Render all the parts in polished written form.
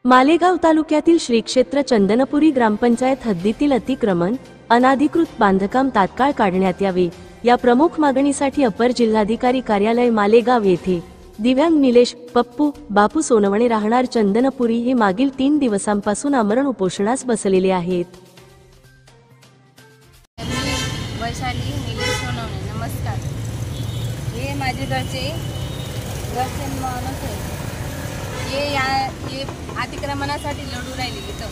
मालेगाव तालुक्यातील श्री क्षेत्र चंदनपुरी ग्रामपंचायत हद्दीतील अतिक्रमण अनाधिकृत बांधकाम तात्काळ काढण्यात यावे या प्रमुख मागणीसाठी अपर जिल्हाधिकारी कार्यालय मालेगाव येथे दिव्यांग निलेश पप्पू बापू सोनवणे राहणार चंदनपुरी हे मागील 3 दिवसांपासून आमरण उपोषणास बसलेले आहेत। वैशाली निलेश सोनवणे, नमस्कार। हे माझे घरचे माणूस आहे। ये अतिक्रमणासाठी लढू राहिले इथं।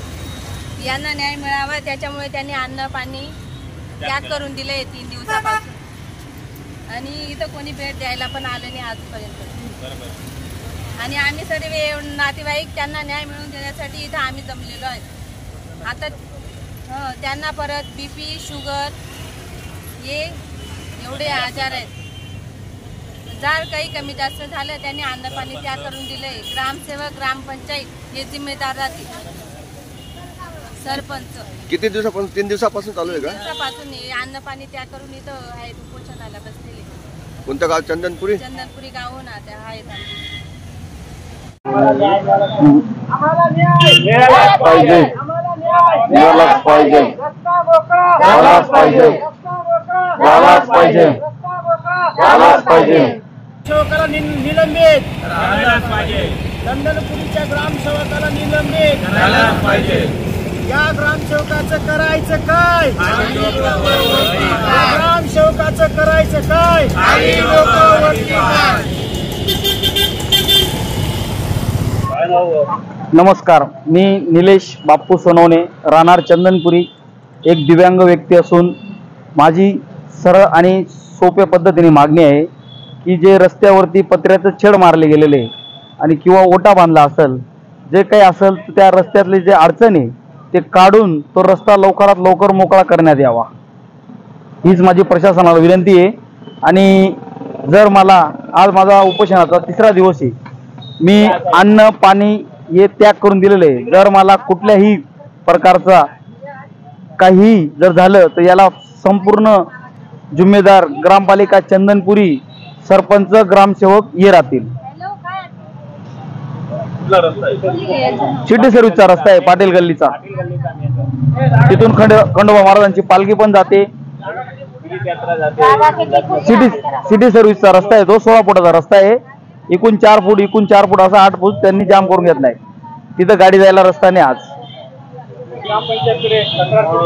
यांना न्याय मिळावा त्याच्यामुळे त्यांनी अन्न पाणी त्याग करून दिले 3 दिवसापासून आणि इथं कोणी भेट द्यायला पण आलं नाही आजपर्यंत। आणि आम्ही सर्व नातेवाईक त्यांना न्याय मिळवून देण्यासाठी इथं आम्ही जमलेलो आहे। आता त्यांना परत बीपी शुगर ये एवढे आजार आहेत। जर काही कमी जास्त झालं त्यांनी अन्न पाणी त्याग करून दिले। ग्रामसेवक ग्रामपंचायत हे जिम्मेदार राहतील। सरपंच किती दिवसापासून 3 दिवसापासून चालू आहे का? 3 दिवसापासून अन्न पाणी त्याग करून इथं आहेत उपोषणाला बसलेले। कोणतं गाव? चंदनपुरी गावहून आहेत। आम्हाला न्याय मिळालाच पाहिजे, मिळालाच पाहिजे, झालाच पाहिजे, झालाच पाहिजे, झालाच पाहिजे। सेवकाला निलंबित करायलाच पाहिजे। चंदनपुरीच्या ग्रामसेवकाला निलंबित करायलाच पाहिजे। या ग्रामसेवकाचं करायचं काय? ग्रामसेवकाचं करायचं काय? नमस्कार, मी निलेश बापू सोनवणे राहणार चंदनपुरी एक दिव्यांग व्यक्ती असून माझी सरळ आणि सोप्या पद्धतीने मागणी आहे की जे रस्त्यावरती पत्र्याचं छेड मारले गेलेले आणि किंवा ओटा बांधला असेल, जे काही असेल त्या रस्त्यातले जे अडचणी ते काढून तो रस्ता लवकरात लवकर मोकळा करण्यात यावा, हीच माझी प्रशासनाला विनंती आहे। आणि जर मला आज माझा उपोषणाचा 3रा दिवस आहे, मी अन्न पाणी हे त्याग करून दिलेले आहे। जर मला कुठल्याही प्रकारचा काही जर झालं तर याला संपूर्ण जिम्मेदार ग्रामपालिका चंदनपुरी, सरपंच, ग्रामसेवक हे राहतील। सिटी सर्व्हिसचा रस्ता आहे, पाटील गल्लीचा। तिथून खंडोबा महाराजांची पालखी पण जाते। सिटी सर्व्हिसचा रस्ता आहे, तो 16 फुटाचा रस्ता आहे। एकूण 4 फूट असा 8 फूट त्यांनी जाम करून घेतलाय। तिथं गाडी जायला रस्ता नाही। आज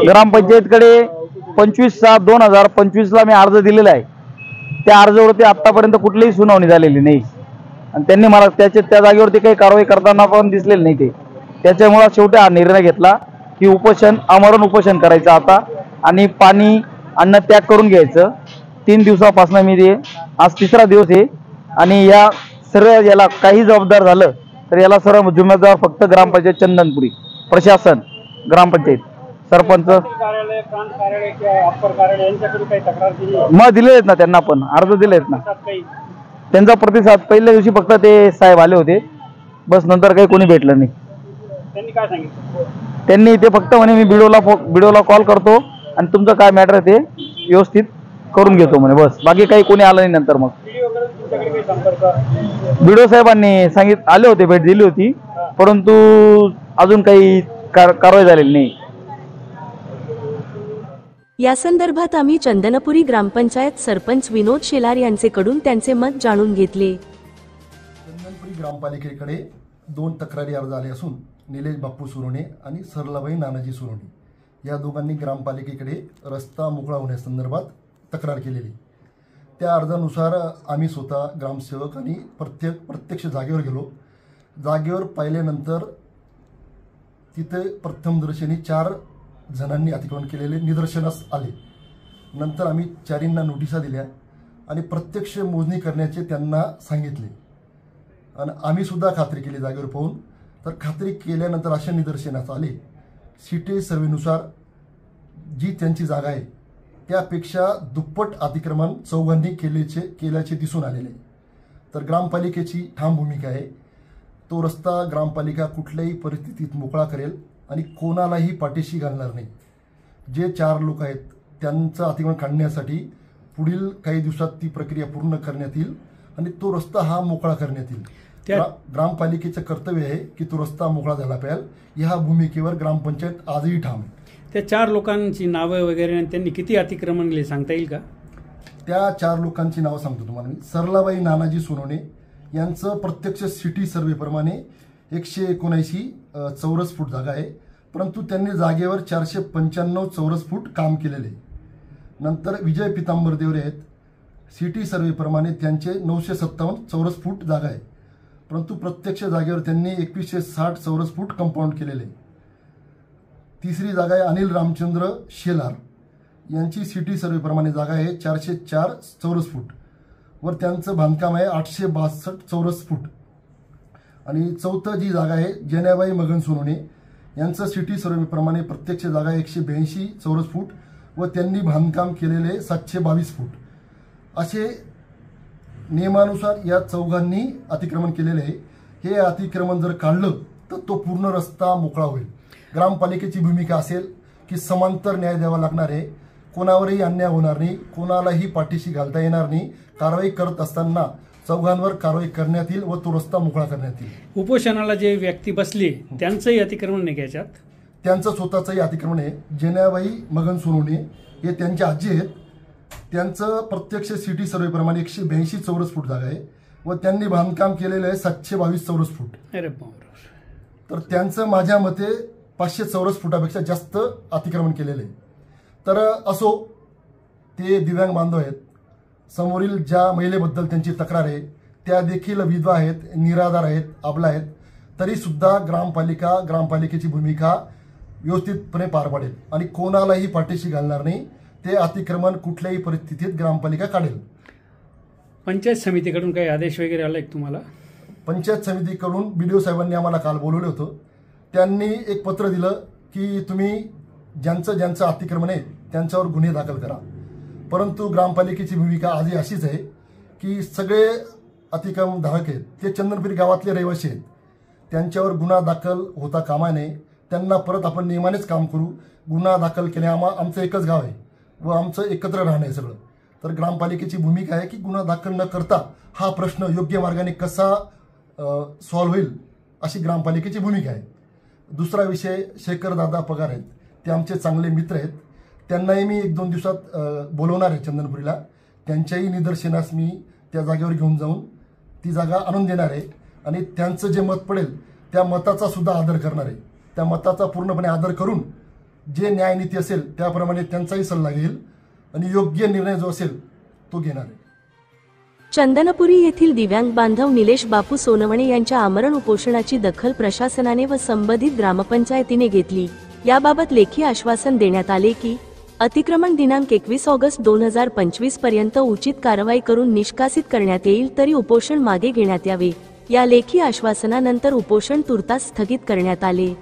ग्रामपंचायतकडे 25/7/2025 मी अर्ज दिलेला आहे। त्या अर्जावरती आतापर्यंत कुठलीही सुनावणी झालेली नाही आणि त्यांनी मला त्या जागेवरती काही कारवाई करताना पण दिसलेली नाही। त्याच्यामुळे शेवटी हा निर्णय घेतला की आमरण उपोषण करायचं आता आणि पाणी अन्न त्याग करून घ्यायचं। 3 दिवसापासून मी आज 3रा दिवस आहे आणि या सर्व याला काही जबाबदार झालं तर याला सर्व जिम्मेदार फक्त ग्रामपंचायत चंदनपुरी, प्रशासन, ग्रामपंचायत, सरपंच। मग दिले आहेत ना, त्यांना पण अर्ज दिले आहेत ना। त्यांचा प्रतिसाद पहिल्या दिवशी फक्त ते साहेब आले होते बस, नंतर काही कोणी भेटलं नाही। त्यांनी काय सांगितलं? त्यांनी ते फक्त म्हणे मी व्हिडिओला कॉल करतो आणि तुमचं काय मॅटर आहे ते व्यवस्थित करून घेतो म्हणे, बस। बाकी काही कोणी आलं नाही। नंतर मग व्हिडिओ साहेबांनी आले होते, भेट दिली होती, परंतु अजून काही कारवाई झालेली नाही। या संदर्भात आम्ही चंदनपुरी ग्रामपंचायत सरपंच विनोद शेलार यांचेकडून त्यांचे मत जाणून घेतले। चंदनपुरी ग्रामपालिकेकडे 2 तक्रारी अर्ज आले असून निलेश बापू सुरोणे आणि सरलाबाई नानाजी सुरोणे या दोघांनी ग्रामपालिकेकडे रस्ता मोकळा होण्यासंदर्भात तक्रार केलेली। त्या अर्जानुसार आम्ही स्वतः ग्रामसेवक आणि प्रत्यक्ष जागेवर गेलो। जागेवर पाहिल्यानंतर तिथे प्रथमदर्शनी 4 जणांनी अतिक्रमण केलेले निदर्शनास आले। नंतर आम्ही 4 नोटिसा दिल्या आणि प्रत्यक्ष मोजणी करण्याचे त्यांना सांगितले आणि आम्ही सुद्धा खात्री केली जागेवर पाहून। तर खात्री केल्यानंतर अशा निदर्शनास आले सिटी सर्व्हेनुसार जी त्यांची जागा आहे त्यापेक्षा दुप्पट अतिक्रमण चौघांनी केल्याचे दिसून आलेले। तर ग्रामपालिकेची ठाम भूमिका आहे, तो रस्ता ग्रामपालिका कुठल्याही परिस्थितीत मोकळा करेल आणि कोणालाही पाठीशी घालणार नाही। जे 4 लोक आहेत त्यांचं अतिक्रमण काढण्यासाठी पुढील काही दिवसात ती प्रक्रिया पूर्ण करण्यात येईल आणि तो रस्ता हा मोकळा करण्यात येईल। ग्रामपालिकेचं कर्तव्य आहे की तो रस्ता मोकळा झाला पाहिजे. ह्या भूमिकेवर ग्रामपंचायत आजही ठाम आहे. त्या 4 लोकांची नावं वगैरे आणि त्यांनी किती अतिक्रमण केले सांगता येईल का? त्या 4 लोकांची नावं सांगतो तुम्हाला मी. सरलाबाई नानाजी सोनवणे यांचं प्रत्यक्ष सिटी सर्वेप्रमाणे 179 चौरस फूट जागा आहे, परंतु त्यांनी जागेवर 495 चौरस फूट काम केलेले. नंतर विजय पितांबर देवरे आहेत. सिटी सर्वेप्रमाणे त्यांचे 957 चौरस फूट जागा आहे, परंतु प्रत्यक्ष जागेवर त्यांनी 2160 चौरस फूट कंपाऊंड केलेले. तिसरी जागा आहे अनिल रामचंद्र शेलार यांची सिटी सर्वेप्रमाणे जागा आहे 404 चौरस फूट वर त्यांचं बांधकाम आहे 862 चौरस फूट. आणि चौथं जी जागा आहे जेनाबाई मगन सोनवणे यांचं सिटी सर्वेप्रमाणे प्रत्यक्ष जागा 182 चौरस फूट व त्यांनी बांधकाम केलेले 722 फूट. असे नियमानुसार या चौघांनी अतिक्रमण केलेले आहे. हे अतिक्रमण जर काढलं तर तो पूर्ण रस्ता मोकळा होईल. ग्रामपालिकेची भूमिका असेल की समांतर न्याय द्यावा लागणार आहे, कोणावरही अन्याय होणार नाही, कोणालाही पाठीशी घालता येणार नाही. कारवाई करत असताना चौघांवर कारवाई करण्यात येईल व तो रस्ता मोकळा करण्यात येईल. उपोषणाला जे व्यक्ती बसली त्यांचंही अतिक्रमण नाही घ्यायच्यात? त्यांचं स्वतःचंही अतिक्रमण आहे. जेनाबाई मगन सोनवणे हे त्यांचे आजी आहेत. त्यांचं प्रत्यक्ष सिटी सर्वेप्रमाणे 182 चौरस फूट जागा आहे व त्यांनी बांधकाम केलेलं आहे 722 चौरस फूट. अरे बापरे. तर त्यांचं माझ्या मते 500 चौरस फुटापेक्षा जास्त अतिक्रमण केलेलं आहे. तर असो, ते दिव्यांग बांधव आहेत. समोरील ज्या महिलेबद्दल त्यांची तक्रार आहे त्या देखील विधवा आहेत, निराधार आहेत, अबला आहेत. तरीसुद्धा ग्रामपालिकेची भूमिका व्यवस्थितपणे पार पाडेल आणि कोणालाही पाठीशी घालणार नाही. ते अतिक्रमण कुठल्याही परिस्थितीत ग्रामपालिका काढेल. पंचायत समितीकडून काही आदेश वगैरे आला एक तुम्हाला? पंचायत समितीकडून BDO साहेबांनी आम्हाला काल बोलवलं होतं. त्यांनी एक पत्र दिलं की तुम्ही ज्यांचं अतिक्रमण आहे त्यांच्यावर गुन्हे दाखल करा. परंतु ग्रामपालिकेची भूमिका आजही अशीच आहे की सगळे अतिक्रमण धारक आहेत ते चंदनपुरी गावातले रहिवासी आहेत. त्यांच्यावर गुन्हा दाखल होता कामा नये. त्यांना परत आपण नियमानेच काम करू. गुन्हा दाखल केले आमचं एकच गाव आहे व आमचं एकत्र राहणं आहे सगळं. तर ग्रामपालिकेची भूमिका आहे की गुन्हा दाखल न करता हा प्रश्न योग्य मार्गाने कसा सॉल्व्ह होईल अशी ग्रामपालिकेची भूमिका आहे. दुसरा विषय, शेखरदादा पगार आहेत. ते आमचे चांगले मित्र आहेत. त्यांनाही मी 1-2 दिवसात बोलवणार आहे चंदनपुरीला. त्यांच्याही निदर्शनास मी त्या जागेवर घेऊन जाऊन ती जागा आणून देणार आहे आणि त्यांचं जे मत पडेल त्या मताचा सुद्धा आदर करणार आहे. त्या मताचा पूर्णपणे आदर करून जे न्यायनीती असेल त्याप्रमाणे त्यांचाही सल्ला घेईल आणि योग्य निर्णय जो असेल तो घेणार आहे. चंदनपुरी येथील दिव्यांग बांधव निलेश बापू सोनवणे यांच्या आमरण उपोषणाची दखल प्रशासनाने व संबंधित ग्रामपंचायतीने घेतली. याबाबत लेखी आश्वासन देण्यात आले की अतिक्रमण दिनांक 21 ऑगस्ट 2025 पर्यंत उचित कारवाई करून निष्कासित करण्यात येईल, तरी उपोषण मागे घेण्यात यावे. या लेखी आश्वासनानंतर उपोषण तुर्तास स्थगित करण्यात आले.